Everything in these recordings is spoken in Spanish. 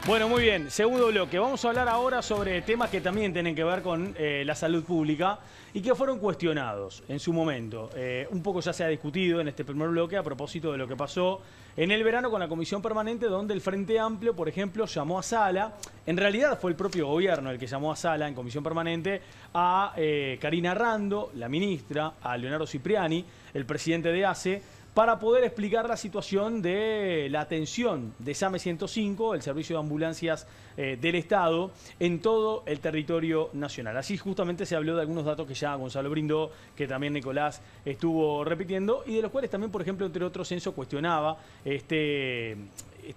Bueno, muy bien. Segundo bloque. Vamos a hablar ahora sobre temas que también tienen que ver con la salud pública y que fueron cuestionados en su momento. Un poco ya se ha discutido en este primer bloque a propósito de lo que pasó en el verano con la Comisión Permanente, donde el Frente Amplio, por ejemplo, llamó a Sala. En realidad fue el propio gobierno el que llamó a Sala en Comisión Permanente a Karina Rando, la ministra, a Leonardo Cipriani, el presidente de ACE, para poder explicar la situación de la atención de SAME 105, el servicio de ambulancias del Estado, en todo el territorio nacional. Así justamente se habló de algunos datos que ya Gonzalo brindó, que también Nicolás estuvo repitiendo, y de los cuales también, por ejemplo, entre otros, Censo cuestionaba este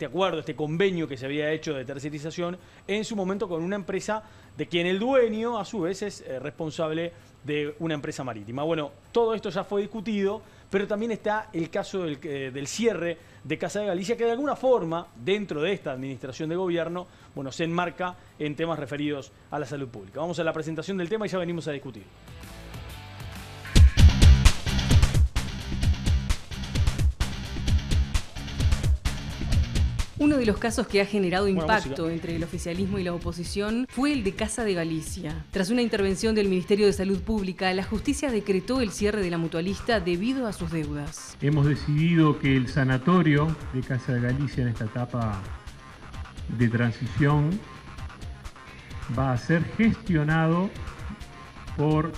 acuerdo, este convenio que se había hecho de tercerización en su momento con una empresa de quien el dueño, a su vez, es responsable de una empresa marítima. Bueno, todo esto ya fue discutido, pero también está el caso del cierre de Casa de Galicia, que de alguna forma, dentro de esta administración de gobierno, bueno, se enmarca en temas referidos a la salud pública. Vamos a la presentación del tema y ya venimos a discutir. Uno de los casos que ha generado impacto entre el oficialismo y la oposición fue el de Casa de Galicia. Tras una intervención del Ministerio de Salud Pública, la justicia decretó el cierre de la mutualista debido a sus deudas. Hemos decidido que el sanatorio de Casa de Galicia en esta etapa de transición va a ser gestionado por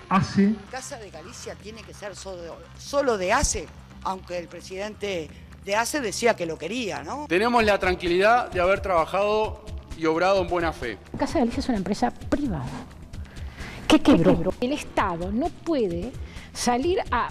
ACE. Casa de Galicia tiene que ser solo de ACE, aunque el presidente de ACE decía que lo quería, ¿no? Tenemos la tranquilidad de haber trabajado y obrado en buena fe. Casa de Galicia es una empresa privada que quebró. El Estado no puede salir a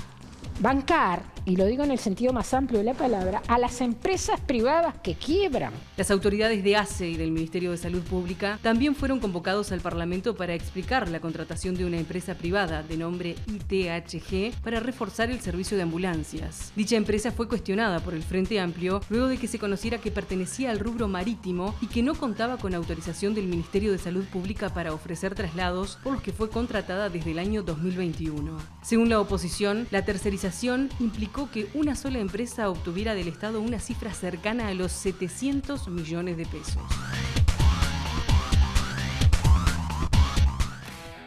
bancar, y lo digo en el sentido más amplio de la palabra, a las empresas privadas que quiebran. Las autoridades de ACE y del Ministerio de Salud Pública también fueron convocados al Parlamento para explicar la contratación de una empresa privada de nombre ITHG para reforzar el servicio de ambulancias. Dicha empresa fue cuestionada por el Frente Amplio luego de que se conociera que pertenecía al rubro marítimo y que no contaba con autorización del Ministerio de Salud Pública para ofrecer traslados, por los que fue contratada desde el año 2021. Según la oposición, la tercerización implicó que una sola empresa obtuviera del Estado una cifra cercana a los 700 millones de pesos.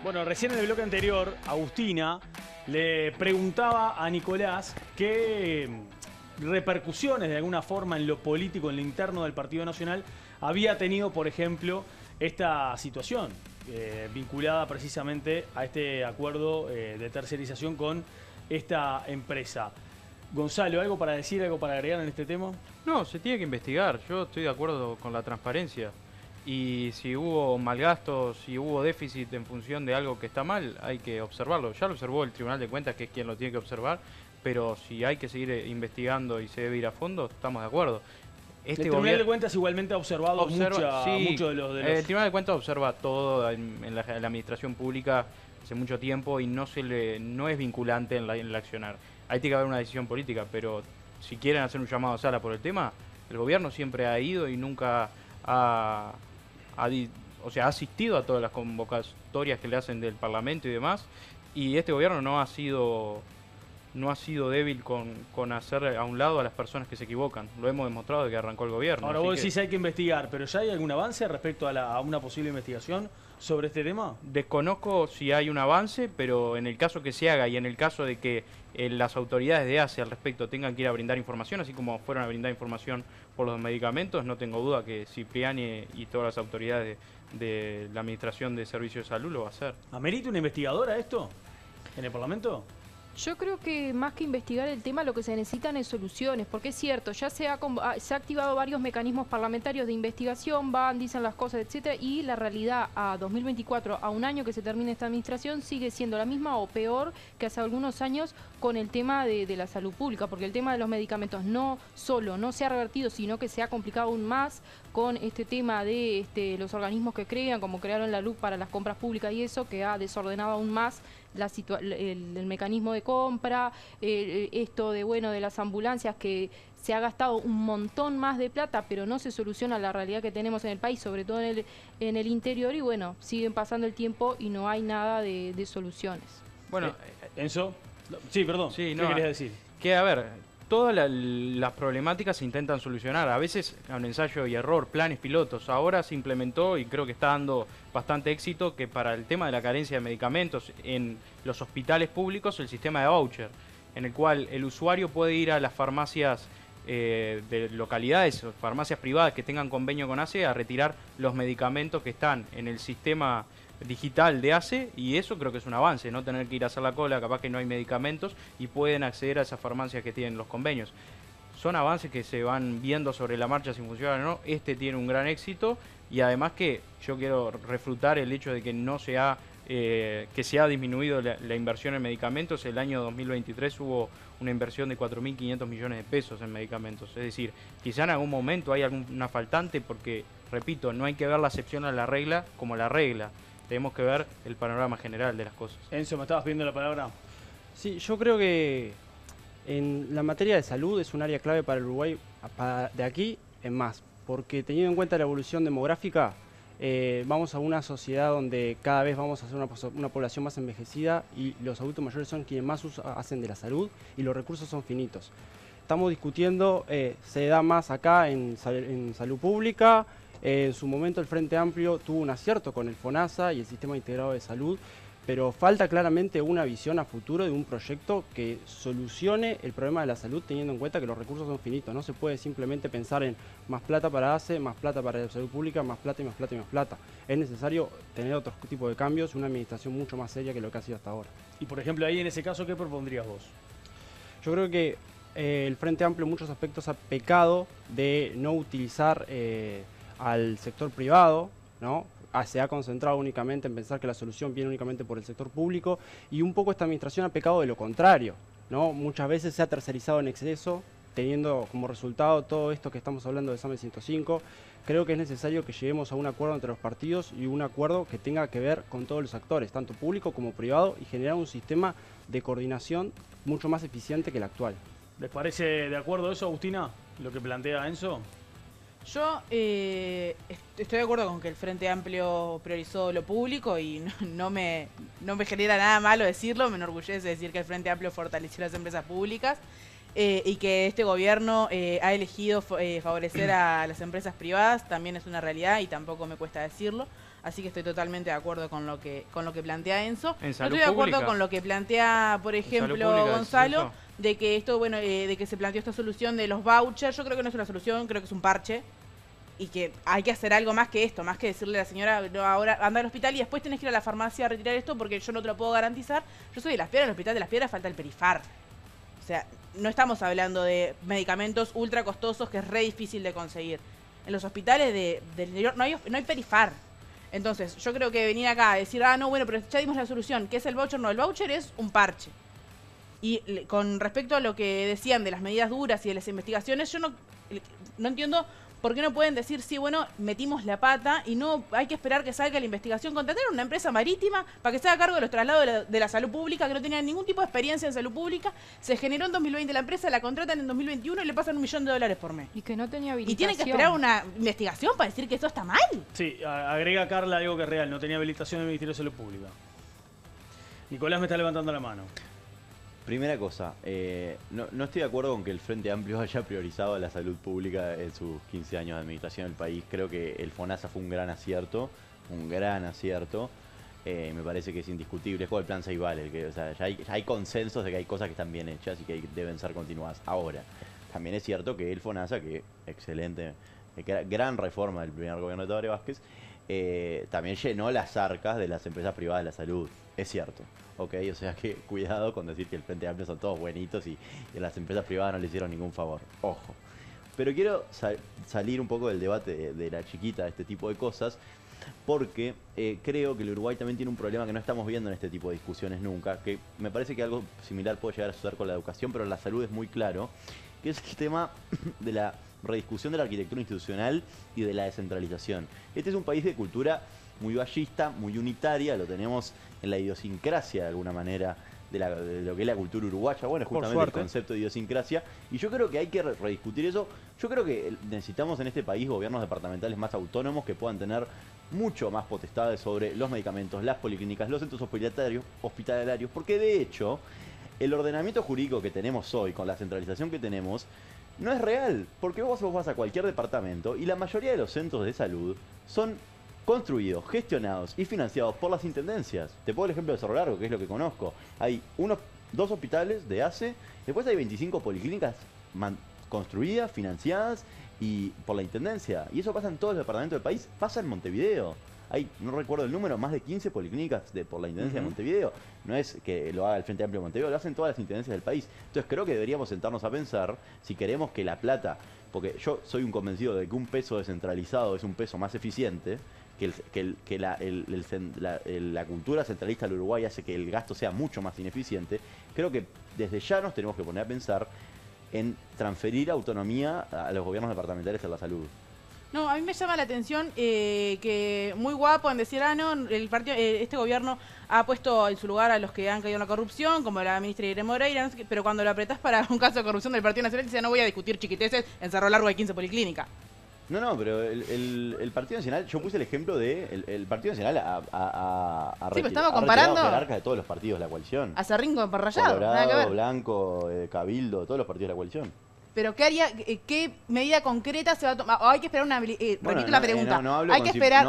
Bueno, recién en el bloque anterior, Agustina le preguntaba a Nicolás qué repercusiones de alguna forma en lo político, en lo interno del Partido Nacional, había tenido, por ejemplo, esta situación vinculada precisamente a este acuerdo de tercerización con esta empresa. Gonzalo, ¿algo para decir, algo para agregar en este tema? No, se tiene que investigar. Yo estoy de acuerdo con la transparencia. Y si hubo malgastos, si hubo déficit en función de algo que está mal, hay que observarlo. Ya lo observó el Tribunal de Cuentas, que es quien lo tiene que observar, pero si hay que seguir investigando y se debe ir a fondo, estamos de acuerdo. El Tribunal de Cuentas igualmente ha observado mucho de los... El Tribunal de Cuentas observa todo en la administración pública hace mucho tiempo y no es vinculante en el accionar. Ahí tiene que haber una decisión política, pero si quieren hacer un llamado a sala por el tema, el gobierno siempre ha ido y nunca ha asistido a todas las convocatorias que le hacen del Parlamento y demás, y este gobierno no ha sido débil con hacer a un lado a las personas que se equivocan. Lo hemos demostrado desde que arrancó el gobierno. Ahora vos decís hay que investigar, pero ¿ya hay algún avance respecto a una posible investigación sobre este tema? Desconozco si hay un avance, pero en el caso que se haga y en el caso de que las autoridades de ACE al respecto tengan que ir a brindar información, así como fueron a brindar información por los medicamentos, no tengo duda que Cipriani y todas las autoridades de la Administración de Servicios de Salud lo va a hacer. ¿Amerita una investigadora esto en el Parlamento? Yo creo que más que investigar el tema, lo que se necesitan es soluciones, porque es cierto, ya se ha activado varios mecanismos parlamentarios de investigación, dicen las cosas, etcétera, y la realidad a 2024, a un año que se termine esta administración, sigue siendo la misma o peor que hace algunos años con el tema de la salud pública, porque el tema de los medicamentos no solo no se ha revertido, sino que se ha complicado aún más con este tema de los organismos que crean, como crearon la LUC para las compras públicas y eso, que ha desordenado aún más el mecanismo de compra, esto de las ambulancias, que se ha gastado un montón más de plata, pero no se soluciona la realidad que tenemos en el país, sobre todo en el interior, y bueno, siguen pasando el tiempo y no hay nada de soluciones. Bueno, Enzo, sí, perdón, sí, ¿qué querías decir? Que a ver, todas las problemáticas se intentan solucionar, a veces con ensayo y error, planes pilotos. Ahora se implementó y creo que está dando bastante éxito que para el tema de la carencia de medicamentos en los hospitales públicos el sistema de voucher, en el cual el usuario puede ir a las farmacias de localidades o farmacias privadas que tengan convenio con ACE a retirar los medicamentos que están en el sistema digital de ACE, y eso creo que es un avance, no tener que ir a hacer la cola, capaz que no hay medicamentos y pueden acceder a esas farmacias que tienen los convenios. Son avances que se van viendo sobre la marcha si funcionan o no. Este tiene un gran éxito y además que yo quiero refutar el hecho de que no se ha que se ha disminuido la inversión en medicamentos. El año 2023 hubo una inversión de 4.500 millones de pesos en medicamentos. Es decir, quizá en algún momento hay alguna faltante porque, repito, no hay que ver la excepción a la regla como la regla. Tenemos que ver el panorama general de las cosas. Enzo, ¿me estabas pidiendo la palabra? Sí, yo creo que en la materia de salud es un área clave para el Uruguay de aquí en más, porque teniendo en cuenta la evolución demográfica, vamos a una sociedad donde cada vez vamos a ser una población más envejecida y los adultos mayores son quienes más uso hacen de la salud y los recursos son finitos. Estamos discutiendo, se da más acá en salud pública. En su momento el Frente Amplio tuvo un acierto con el FONASA y el Sistema Integrado de Salud, pero falta claramente una visión a futuro de un proyecto que solucione el problema de la salud teniendo en cuenta que los recursos son finitos. No se puede simplemente pensar en más plata para ACE, más plata para la salud pública, más plata y más plata y más plata. Es necesario tener otro tipo de cambios, una administración mucho más seria que lo que ha sido hasta ahora. Y por ejemplo ahí en ese caso, ¿qué propondrías vos? Yo creo que el Frente Amplio en muchos aspectos ha pecado de no utilizar al sector privado, ¿no? Se ha concentrado únicamente en pensar que la solución viene únicamente por el sector público y un poco esta administración ha pecado de lo contrario, ¿no? Muchas veces se ha tercerizado en exceso, teniendo como resultado todo esto que estamos hablando de SAME 105. Creo que es necesario que lleguemos a un acuerdo entre los partidos y un acuerdo que tenga que ver con todos los actores, tanto público como privado, y generar un sistema de coordinación mucho más eficiente que el actual. ¿Les parece de acuerdo eso, Agustina, lo que plantea Enzo? Yo estoy de acuerdo con que el Frente Amplio priorizó lo público y no me genera nada malo decirlo, me enorgullece decir que el Frente Amplio fortaleció las empresas públicas y que este gobierno ha elegido favorecer a las empresas privadas, también es una realidad y tampoco me cuesta decirlo. Así que estoy totalmente de acuerdo con lo que plantea Enzo. No estoy de acuerdo con lo que plantea, por ejemplo, Gonzalo, de que esto, bueno, de que se planteó esta solución de los vouchers. Yo creo que no es una solución, creo que es un parche. Y que hay que hacer algo más que esto, más que decirle a la señora, no, ahora anda al hospital y después tenés que ir a la farmacia a retirar esto porque yo no te lo puedo garantizar. Yo soy de Las Piedras, el Hospital de Las Piedras falta el Perifar. O sea, no estamos hablando de medicamentos ultra costosos que es re difícil de conseguir. En los hospitales del interior no hay Perifar. Entonces, yo creo que venir acá a decir, no, bueno, pero ya dimos la solución, ¿qué es el voucher? No, el voucher es un parche. Y con respecto a lo que decían de las medidas duras y de las investigaciones, yo no entiendo por qué no pueden decir, sí, bueno, metimos la pata y no hay que esperar que salga la investigación. Contratar a una empresa marítima para que se haga cargo de los traslados de la salud pública, que no tenía ningún tipo de experiencia en salud pública. Se generó en 2020 la empresa, la contratan en 2021 y le pasan $1 millón por mes. Y que no tenía habilitación. Y tienen que esperar una investigación para decir que eso está mal. Sí, agrega Carla algo que es real, no tenía habilitación del Ministerio de Salud Pública. Nicolás me está levantando la mano. Primera cosa, no estoy de acuerdo con que el Frente Amplio haya priorizado la salud pública en sus 15 años de administración del país. Creo que el FONASA fue un gran acierto, me parece que es indiscutible. Es como el plan Ceibal, o sea, ya hay consensos de que hay cosas que están bien hechas y que deben ser continuadas. Ahora, también es cierto que el FONASA, que excelente, gran reforma del primer gobierno de Tabaré Vázquez, también llenó las arcas de las empresas privadas de la salud. Es cierto. Ok, o sea que cuidado con decir que el Frente Amplio son todos buenitos y las empresas privadas no le hicieron ningún favor. Ojo. Pero quiero salir un poco del debate de la chiquita de este tipo de cosas, porque creo que el Uruguay también tiene un problema que no estamos viendo en este tipo de discusiones nunca, que me parece que algo similar puede llegar a suceder con la educación, pero en la salud es muy claro, que es el tema de la rediscusión de la arquitectura institucional y de la descentralización. Este es un país de cultura muy ballista, muy unitaria, lo tenemos en la idiosincrasia de alguna manera de lo que es la cultura uruguaya, bueno, justamente el concepto de idiosincrasia, y yo creo que hay que rediscutir eso. Yo creo que necesitamos en este país gobiernos departamentales más autónomos que puedan tener mucho más potestades sobre los medicamentos, las policlínicas, los centros hospitalarios, porque de hecho el ordenamiento jurídico que tenemos hoy, con la centralización que tenemos, no es real. Porque vos vas a cualquier departamento y la mayoría de los centros de salud son construidos, gestionados y financiados por las intendencias. Te pongo el ejemplo de Cerro Largo, que es lo que conozco. Hay 2 hospitales de ACE, después hay 25 policlínicas construidas, financiadas y por la intendencia. Y eso pasa en todos los departamentos del país, pasa en Montevideo. Hay, no recuerdo el número, más de 15 policlínicas por la intendencia de Montevideo. No es que lo haga el Frente Amplio de Montevideo, lo hacen todas las intendencias del país. Entonces creo que deberíamos sentarnos a pensar si queremos que la plata, porque yo soy un convencido de que un peso descentralizado es un peso más eficiente, que la cultura centralista del Uruguay hace que el gasto sea mucho más ineficiente. Creo que desde ya nos tenemos que poner a pensar en transferir autonomía a los gobiernos departamentales en la salud. No, a mí me llama la atención que muy guapo en decir, no, este gobierno ha puesto en su lugar a los que han caído en la corrupción, como la ministra Irene Moreira, no sé qué, pero cuando lo apretás para un caso de corrupción del Partido Nacional, dice, no voy a discutir chiquiteces en Cerro Largo de 15 policlínicas. No, pero el Partido Nacional, yo puse el ejemplo de el Partido Nacional ha estamos comparando jerarcas de todos los partidos de la coalición. A Cerrín con Parrayado, Colorado, nada que ver. Blanco, Cabildo, todos los partidos de la coalición. Pero ¿qué haría? ¿Qué medida concreta se va a tomar? Hay que esperar una... repito la pregunta. Hay que esperar...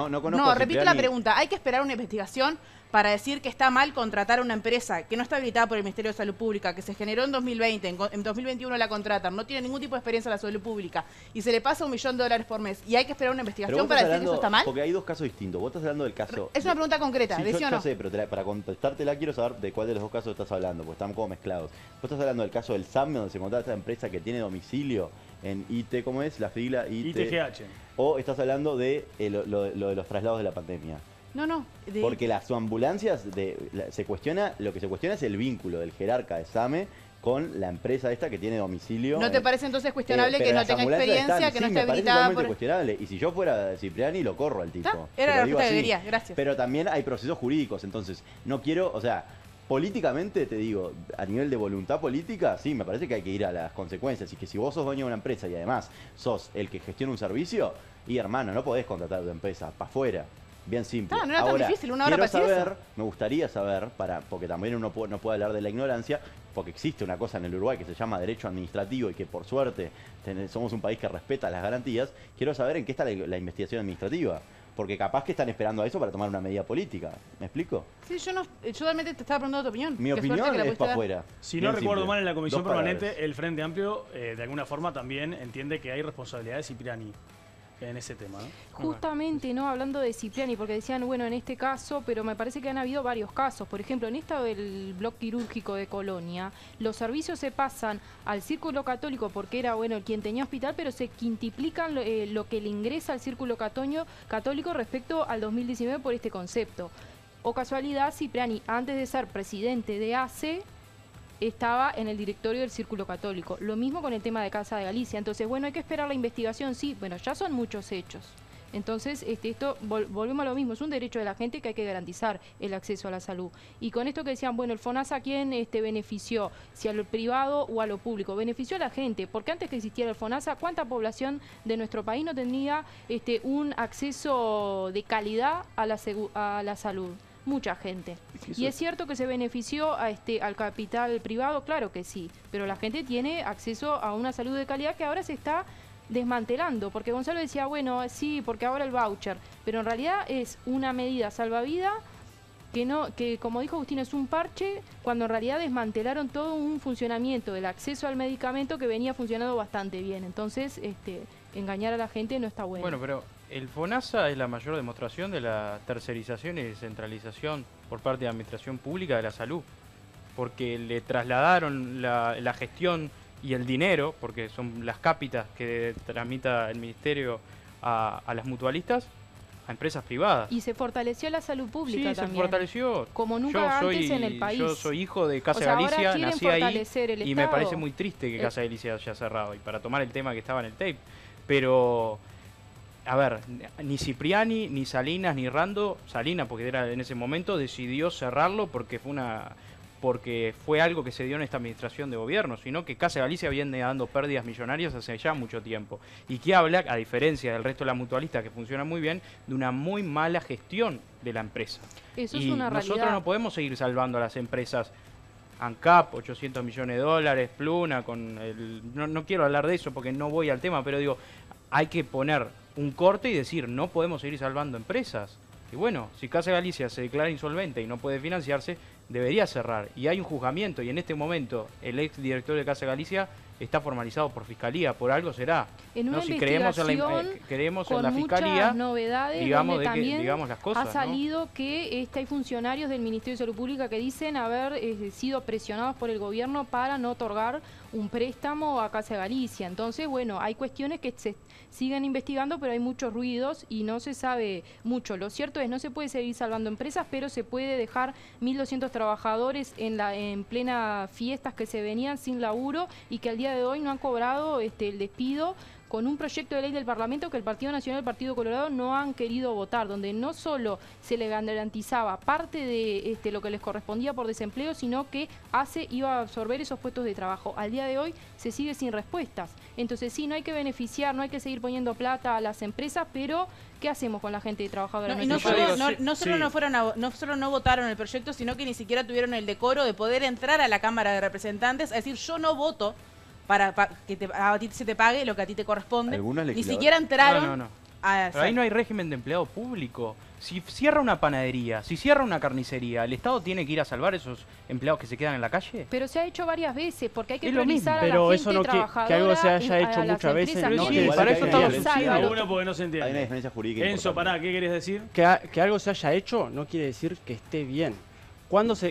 repito la pregunta. Hay que esperar una investigación para decir que está mal contratar a una empresa que no está habilitada por el Ministerio de Salud Pública, que se generó en 2020, en 2021 la contratan, no tiene ningún tipo de experiencia en la salud pública y se le pasa $1 millón por mes y hay que esperar una investigación para decir que eso está mal. Porque hay 2 casos distintos. Vos estás hablando del caso... Es una pregunta concreta, sí, ¿decís o no? Yo sé, pero para contestártela quiero saber de cuál de los 2 casos estás hablando, porque están como mezclados. Vos estás hablando del caso del SAME, donde se contrata esta empresa que tiene domicilio en IT, ¿cómo es? La sigla ITGH. O estás hablando de lo de los traslados de la pandemia. No. Porque las ambulancias, se cuestiona, lo que se cuestiona es el vínculo del jerarca de SAME con la empresa esta que tiene domicilio. ¿No te parece entonces cuestionable que no tenga experiencia, que no esté habilitada? Me parece cuestionable. Y si yo fuera Cipriani, lo corro al tipo. Era la respuesta que quería, gracias. Pero también hay procesos jurídicos, entonces no quiero, políticamente, te digo, a nivel de voluntad política, sí, me parece que hay que ir a las consecuencias. Y que si vos sos dueño de una empresa y además sos el que gestiona un servicio, y hermano, no podés contratar a tu empresa, para afuera. Bien simple. No era tan difícil, una hora para eso. Me gustaría saber, porque también uno no puede hablar de la ignorancia, porque existe una cosa en el Uruguay que se llama derecho administrativo y que por suerte somos un país que respeta las garantías. Quiero saber en qué está la investigación administrativa. Porque capaz que están esperando a eso para tomar una medida política. ¿Me explico? Sí, yo realmente te estaba preguntando tu opinión. Mi opinión es para afuera. Si no recuerdo mal, en la Comisión Permanente, el Frente Amplio, de alguna forma, también entiende que hay responsabilidad de Cipriani en ese tema, ¿no? Justamente, ¿no? Hablando de Cipriani, porque decían, bueno, en este caso, pero me parece que han habido varios casos. Por ejemplo, en esta del bloque quirúrgico de Colonia, los servicios se pasan al Círculo Católico porque era, bueno, quien tenía hospital, pero se quintuplican lo que le ingresa al Círculo Católico respecto al 2019 por este concepto. O casualidad, Cipriani, antes de ser presidente de ACE, estaba en el directorio del Círculo Católico. Lo mismo con el tema de Casa de Galicia. Entonces, bueno, hay que esperar la investigación, sí. Bueno, ya son muchos hechos. Entonces, esto volvemos a lo mismo. Es un derecho de la gente que hay que garantizar el acceso a la salud. Y con esto que decían, bueno, el FONASA, ¿a quién benefició? Si a lo privado o a lo público. Benefició a la gente, porque antes que existiera el FONASA, ¿cuánta población de nuestro país no tenía un acceso de calidad a la salud? Mucha gente. Y es cierto que se benefició al capital privado, claro que sí, pero la gente tiene acceso a una salud de calidad que ahora se está desmantelando, porque Gonzalo decía, bueno, sí, porque ahora el voucher, pero en realidad es una medida salvavidas que como dijo Agustín, es un parche, cuando en realidad desmantelaron todo un funcionamiento del acceso al medicamento que venía funcionando bastante bien. Entonces, engañar a la gente no está bueno. Bueno, pero el FONASA es la mayor demostración de la tercerización y descentralización por parte de la Administración Pública de la Salud, porque le trasladaron la gestión y el dinero, porque son las cápitas que tramita el Ministerio a las mutualistas, a empresas privadas. Y se fortaleció la salud pública también. Sí, se fortaleció. Como nunca antes en el país. Yo soy hijo de Casa de Galicia, nací ahí y me parece muy triste que Casa de Galicia haya cerrado. Y para tomar el tema que estaba en el tape, pero... A ver, ni Cipriani, ni Salinas, ni Rando, Salinas porque era en ese momento, decidió cerrarlo porque fue algo que se dio en esta administración de gobierno, sino que Casa de Galicia viene dando pérdidas millonarias hace ya mucho tiempo. Y que habla, a diferencia del resto de las mutualistas que funcionan muy bien, de una muy mala gestión de la empresa. Eso es una realidad. Nosotros no podemos seguir salvando a las empresas ANCAP, 800 millones de dólares, Pluna, no quiero hablar de eso porque no voy al tema, pero digo, hay que poner un corte y decir, no podemos seguir salvando empresas. Y bueno, si Casa Galicia se declara insolvente y no puede financiarse, debería cerrar. Y hay un juzgamiento, y en este momento el ex director de Casa Galicia está formalizado por Fiscalía, por algo será. En una Si creemos en la Fiscalía, novedades, digamos, donde también digamos las cosas, ha salido que hay funcionarios del Ministerio de Salud Pública que dicen haber sido presionados por el gobierno para no otorgar un préstamo a Casa Galicia. Entonces, bueno, hay cuestiones que se siguen investigando, pero hay muchos ruidos y no se sabe mucho. Lo cierto es, no se puede seguir salvando empresas, pero se puede dejar 1.200 trabajadores en plena fiestas que se venían sin laburo y que al día de hoy no han cobrado el despido, con un proyecto de ley del Parlamento que el Partido Nacional y el Partido Colorado no han querido votar, donde no solo se le garantizaba parte de lo que les correspondía por desempleo, sino que iba a absorber esos puestos de trabajo. Al día de hoy se sigue sin respuestas. Entonces sí, no hay que beneficiar, no hay que seguir poniendo plata a las empresas, pero ¿qué hacemos con la gente trabajadora? No solo no votaron el proyecto, sino que ni siquiera tuvieron el decoro de poder entrar a la Cámara de Representantes a decir, yo no voto para que a ti se te pague lo que a ti te corresponde. Ni siquiera entraron. Pero ahí no hay régimen de empleado público. Si cierra una panadería, si cierra una carnicería, ¿el Estado tiene que ir a salvar esos empleados que se quedan en la calle? Pero se ha hecho varias veces, porque hay que priorizar a la pero gente eso no trabajadora. Que algo se haya hecho muchas veces. No, sí, para eso estamos uno porque no se entiende. Hay una diferencia jurídica. Enzo, pará, ¿qué querés decir? Que algo se haya hecho no quiere decir que esté bien.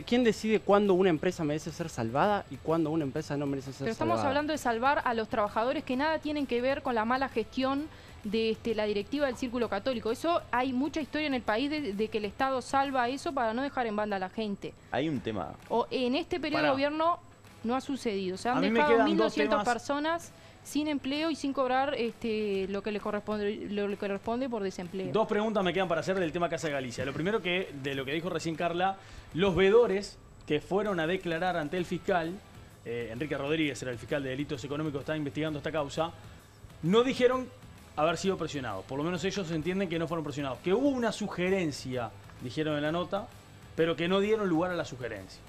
¿Quién decide cuándo una empresa merece ser salvada y cuándo una empresa no merece ser salvada? Pero estamos hablando de salvar a los trabajadores que nada tienen que ver con la mala gestión de la directiva del Círculo Católico. Eso hay mucha historia en el país de que el Estado salva eso para no dejar en banda a la gente. Hay un tema. En este periodo de gobierno no ha sucedido. Se han dejado 1.200 personas sin empleo y sin cobrar lo que le corresponde por desempleo. Dos preguntas me quedan para hacer del tema Casa Galicia. Lo primero, que de lo que dijo recién Carla, los veedores que fueron a declarar ante el fiscal, Enrique Rodríguez era el fiscal de delitos económicos, está investigando esta causa, no dijeron haber sido presionados. Por lo menos ellos entienden que no fueron presionados. Que hubo una sugerencia, dijeron en la nota, pero que no dieron lugar a la sugerencia.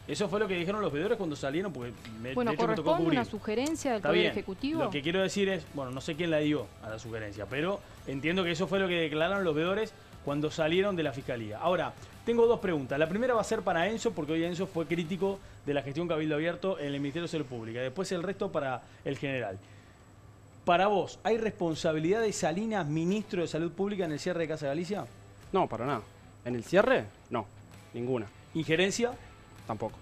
Eso fue lo que dijeron los veedores cuando salieron, porque de hecho me tocó cubrir. Una sugerencia del Poder Ejecutivo. Lo que quiero decir es, bueno, no sé quién la dio a la sugerencia, pero entiendo que eso fue lo que declararon los veedores cuando salieron de la Fiscalía. Ahora, tengo dos preguntas. La primera va a ser para Enzo, porque hoy Enzo fue crítico de la gestión Cabildo Abierto en el Ministerio de Salud Pública. Después el resto para el general. Para vos, ¿hay responsabilidad de Salinas, ministro de Salud Pública, en el cierre de Casa Galicia? No, para nada. ¿En el cierre? No, ninguna. ¿Injerencia? Tampoco.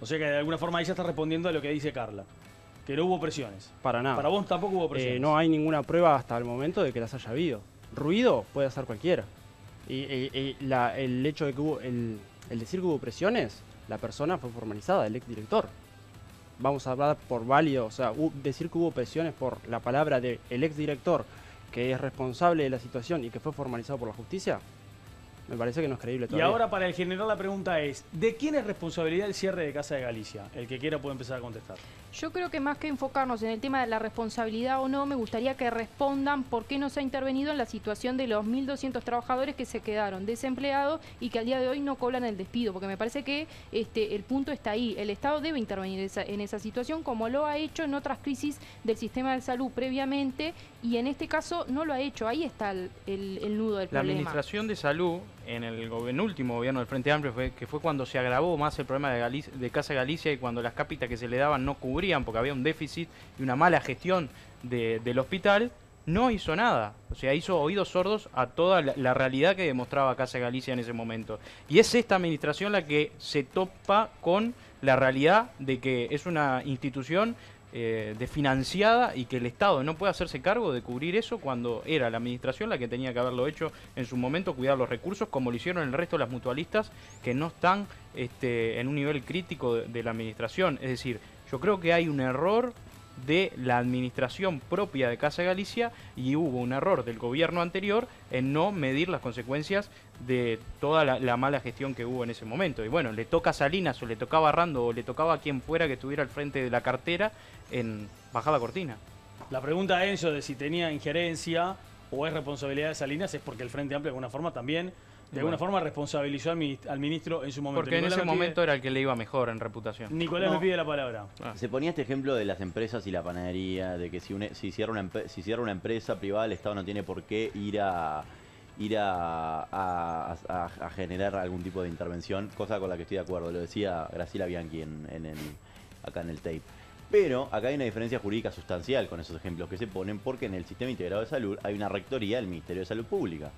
O sea que de alguna forma ahí ya está respondiendo a lo que dice Carla, que no hubo presiones. Para nada. Para vos tampoco hubo presiones. No hay ninguna prueba hasta el momento de que las haya habido. Ruido puede hacer cualquiera. Y el hecho de que hubo, el decir que hubo presiones, la persona fue formalizada, el exdirector. Vamos a hablar por válido, o sea, decir que hubo presiones por la palabra del exdirector, que es responsable de la situación y que fue formalizado por la justicia, me parece que no es creíble todavía. Y ahora para el general la pregunta es, ¿de quién es responsabilidad el cierre de Casa de Galicia? El que quiera puede empezar a contestar. Yo creo que más que enfocarnos en el tema de la responsabilidad o no, me gustaría que respondan por qué no se ha intervenido en la situación de los 1.200 trabajadores que se quedaron desempleados y que al día de hoy no cobran el despido, porque me parece que el punto está ahí. El Estado debe intervenir en esa situación, como lo ha hecho en otras crisis del sistema de salud previamente, y en este caso no lo ha hecho. Ahí está el nudo del problema. La Administración de Salud, en el último gobierno del Frente Amplio, que fue cuando se agravó más el problema de Casa Galicia y cuando las cápitas que se le daban no cubrían porque había un déficit y una mala gestión del hospital, no hizo nada. O sea, hizo oídos sordos a toda la realidad que demostraba Casa Galicia en ese momento. Y es esta administración la que se topa con la realidad de que es una institución desfinanciada y que el Estado no puede hacerse cargo de cubrir eso cuando era la administración la que tenía que haberlo hecho en su momento, cuidar los recursos, como lo hicieron el resto de las mutualistas que no están en un nivel crítico de la administración. Es decir, yo creo que hay un error de la administración propia de Casa Galicia y hubo un error del gobierno anterior en no medir las consecuencias de toda la mala gestión que hubo en ese momento. Y bueno, le toca a Salinas o le tocaba a Rando o le tocaba a quien fuera que estuviera al frente de la cartera en bajar la cortina. La pregunta a Enzo de si tenía injerencia o es responsabilidad de Salinas es porque el Frente Amplio de alguna forma también De alguna forma responsabilizó al ministro en su momento. Porque Nicolás en ese momento era el que le iba mejor en reputación. Nicolás me pide la palabra. Se ponía este ejemplo de las empresas y la panadería, de que si cierra una empresa privada, el Estado no tiene por qué ir a generar algún tipo de intervención, cosa con la que estoy de acuerdo. Lo decía Graciela Bianchi acá en el tape. Pero acá hay una diferencia jurídica sustancial con esos ejemplos que se ponen, porque en el Sistema Integrado de Salud hay una rectoría del Ministerio de Salud Pública.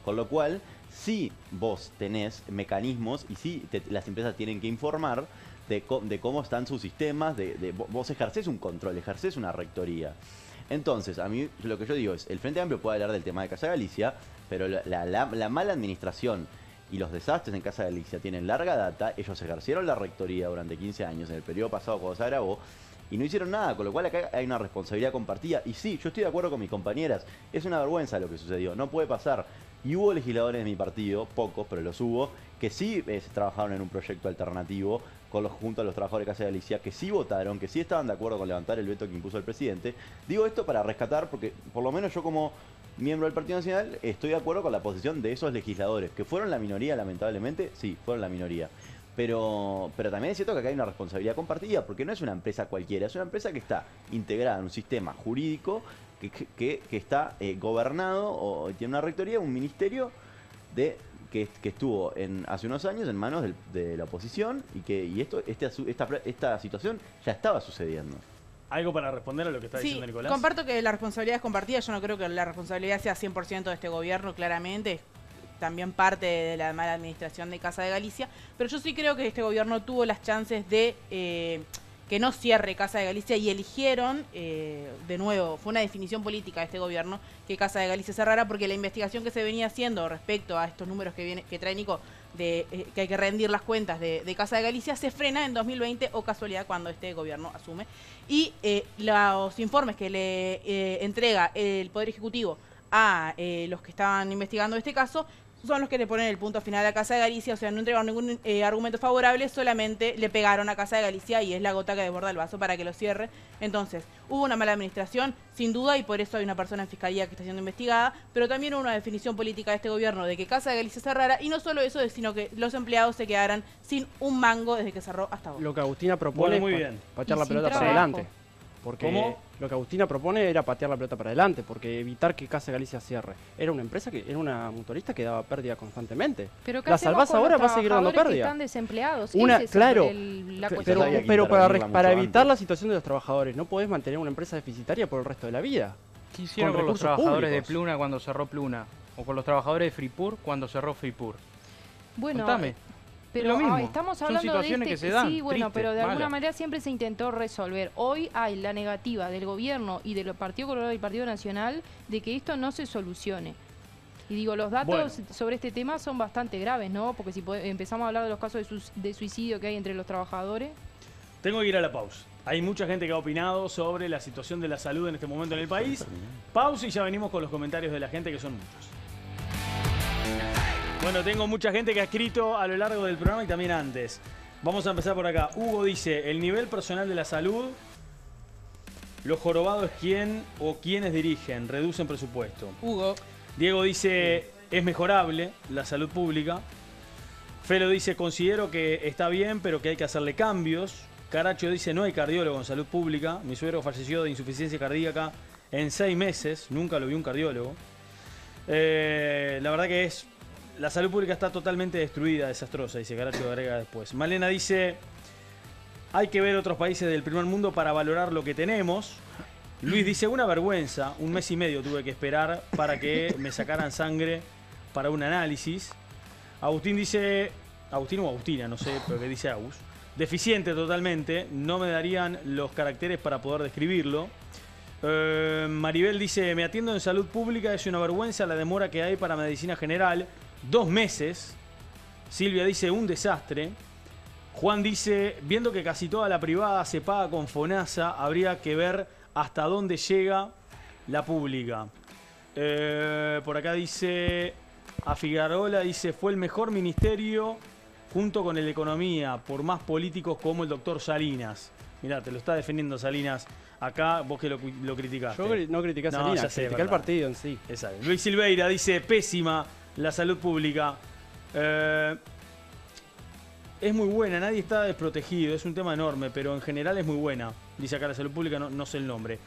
Con lo cual, si vos tenés mecanismos y si las empresas tienen que informar de cómo están sus sistemas, vos ejercés un control, ejercés una rectoría. Entonces, a mí lo que yo digo es, el Frente Amplio puede hablar del tema de Casa Galicia, pero la mala administración y los desastres en Casa Galicia tienen larga data. Ellos ejercieron la rectoría durante 15 años, en el periodo pasado cuando se agravó, y no hicieron nada, con lo cual acá hay una responsabilidad compartida. Y sí, yo estoy de acuerdo con mis compañeras, es una vergüenza lo que sucedió, no puede pasar. Y hubo legisladores de mi partido, pocos, pero los hubo, que sí trabajaron en un proyecto alternativo junto a los trabajadores de Casa Galicia, que sí votaron, que sí estaban de acuerdo con levantar el veto que impuso el presidente. Digo esto para rescatar, porque por lo menos yo como miembro del Partido Nacional estoy de acuerdo con la posición de esos legisladores, que fueron la minoría, lamentablemente, sí, fueron la minoría. Pero también es cierto que acá hay una responsabilidad compartida, porque no es una empresa cualquiera, es una empresa que está integrada en un sistema jurídico que está gobernado o tiene una rectoría, un ministerio que estuvo hace unos años en manos de la oposición y esta situación ya estaba sucediendo. ¿Algo para responder a lo que está diciendo Nicolás? Comparto que la responsabilidad es compartida. Yo no creo que la responsabilidad sea 100% de este gobierno, claramente. Es también parte de la mala administración de Casa de Galicia. Pero yo sí creo que este gobierno tuvo las chances de que no cierre Casa de Galicia y eligieron, de nuevo, fue una definición política de este gobierno, que Casa de Galicia cerrara, porque la investigación que se venía haciendo respecto a estos números que trae Nico, que hay que rendir las cuentas de Casa de Galicia, se frena en 2020 o casualidad cuando este gobierno asume. Y los informes que le entrega el Poder Ejecutivo a los que estaban investigando este caso son los que le ponen el punto final a Casa de Galicia. O sea, no entregaron ningún argumento favorable, solamente le pegaron a Casa de Galicia y es la gota que desborda el vaso para que lo cierre. Entonces, hubo una mala administración, sin duda, y por eso hay una persona en Fiscalía que está siendo investigada, pero también hubo una definición política de este gobierno de que Casa de Galicia cerrara, y no solo eso, sino que los empleados se quedaran sin un mango desde que cerró hasta ahora. Lo que Agustina propone es patear la pelota para adelante. Porque lo que Agustina propone era patear la pelota para adelante, porque evitar que Casa de Galicia cierre. Era una empresa era una mutualista que daba pérdida constantemente. Pero la salvás ahora, va a seguir dando pérdida. Que están desempleados. Claro, pero para evitar la situación de los trabajadores, no podés mantener una empresa deficitaria por el resto de la vida. ¿Qué hicieron con los trabajadores de Pluna cuando cerró Pluna? O con los trabajadores de Fripur cuando cerró Fripur. Bueno, contame. Pero lo mismo. Estamos hablando Son situaciones de que se dan, sí, bueno, tristes, pero de alguna malas. manera siempre se intentó resolver. Hoy hay la negativa del gobierno y del Partido Colorado y Partido Nacional de que esto no se solucione. Y digo, los datos sobre este tema son bastante graves, ¿no? Porque si empezamos a hablar de los casos de suicidio que hay entre los trabajadores. Tengo que ir a la pausa. Hay mucha gente que ha opinado sobre la situación de la salud en este momento en el país. Pausa y ya venimos con los comentarios de la gente, que son muchos. Bueno, tengo mucha gente que ha escrito a lo largo del programa y también antes. Vamos a empezar por acá. Hugo dice, el nivel personal de la salud, lo jorobado es quién o quienes dirigen, reducen presupuesto. Hugo. Diego dice, es mejorable la salud pública. Felo dice, considero que está bien, pero que hay que hacerle cambios. Caracho dice, no hay cardiólogo en salud pública. Mi suegro falleció de insuficiencia cardíaca en 6 meses. Nunca lo vi un cardiólogo. La verdad que la salud pública está totalmente destruida, desastrosa, dice Caracho, agrega después. Malena dice, hay que ver otros países del primer mundo para valorar lo que tenemos. Luis dice, una vergüenza, 1 mes y medio tuve que esperar para que me sacaran sangre para un análisis. Agustín dice, Agustín o Agustina, no sé, pero que dice Agus, deficiente totalmente, no me darían los caracteres para poder describirlo. Maribel dice, me atiendo en salud pública, es una vergüenza la demora que hay para medicina general, 2 meses. Silvia dice, un desastre. Juan dice, viendo que casi toda la privada se paga con FONASA, habría que ver hasta dónde llega la pública. Por acá dice, a Figueroa dice, fue el mejor ministerio junto con el de Economía, por más políticos como el doctor Salinas. Mirá, te lo está defendiendo Salinas acá, vos que lo criticaste. Yo no critiqué a Salinas, critiqué al partido en sí. Exacto. Luis Silveira dice, pésima la salud pública. Es muy buena, nadie está desprotegido, es un tema enorme, pero en general es muy buena. Dice acá la salud pública, no sé el nombre.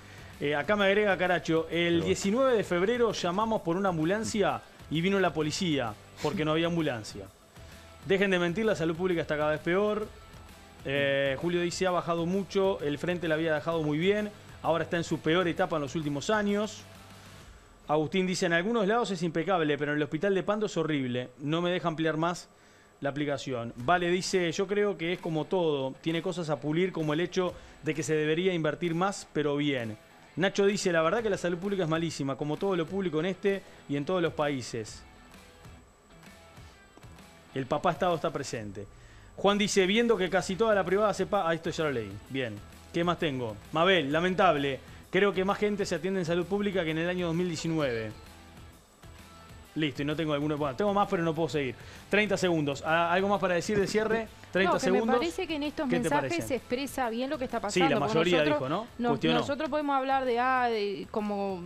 Acá me agrega Caracho, el 19 de febrero llamamos por una ambulancia y vino la policía, porque no había ambulancia. Dejen de mentir, la salud pública está cada vez peor. Julio dice, ha bajado mucho, el frente la había dejado muy bien, ahora está en su peor etapa en los últimos años. Agustín dice, en algunos lados es impecable, pero en el hospital de Pando es horrible, no me deja ampliar más la aplicación. Vale dice, yo creo que es como todo, tiene cosas a pulir como el hecho de que se debería invertir más, pero bien. Nacho dice, la verdad que la salud pública es malísima, como todo lo público en este y en todos los países. El papá Estado está presente. Juan dice, viendo que casi toda la privada sepa... Ah, esto ya lo leí. Bien. ¿Qué más tengo? Mabel, lamentable. Creo que más gente se atiende en salud pública que en el año 2019. Listo, y no tengo alguno. Bueno, tengo más, pero no puedo seguir. 30 segundos. ¿Algo más para decir de cierre? 30 segundos. Me parece que en estos mensajes se expresa bien lo que está pasando. Sí, la mayoría dijo, ¿no? Nosotros podemos hablar de como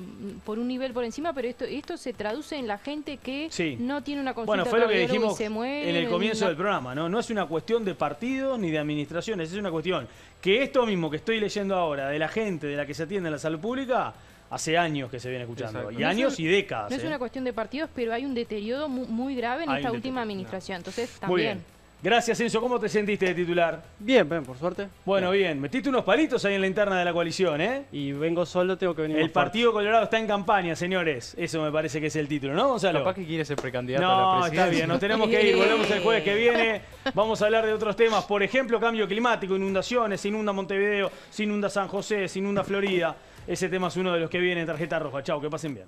por un nivel por encima, pero esto se traduce en la gente que no tiene una consulta. Bueno, fue lo que dijimos se muere, en el comienzo del programa, ¿no? No es una cuestión de partidos ni de administraciones, es una cuestión que esto mismo que estoy leyendo ahora de la gente de la que se atiende en la salud pública hace años que se viene escuchando. Exacto. Y no años y décadas. No es una cuestión de partidos, pero hay un deterioro muy grave en esta última administración. Entonces, también. Muy bien. Gracias, Enzo. ¿Cómo te sentiste de titular? Bien, por suerte. Bueno, bien. Metiste unos palitos ahí en la interna de la coalición, ¿eh? Y vengo solo, tengo que venir. El Partido Colorado está en campaña, señores. Eso me parece que es el título, ¿no, Gonzalo? Capaz que quiere ser precandidato a la presidencia. Está bien. Nos tenemos que ir. Volvemos el jueves que viene. Vamos a hablar de otros temas. Por ejemplo, cambio climático, inundaciones. Se inunda Montevideo, se inunda San José, se inunda Florida. Ese tema es uno de los que viene en Tarjeta Roja. Chau, que pasen bien.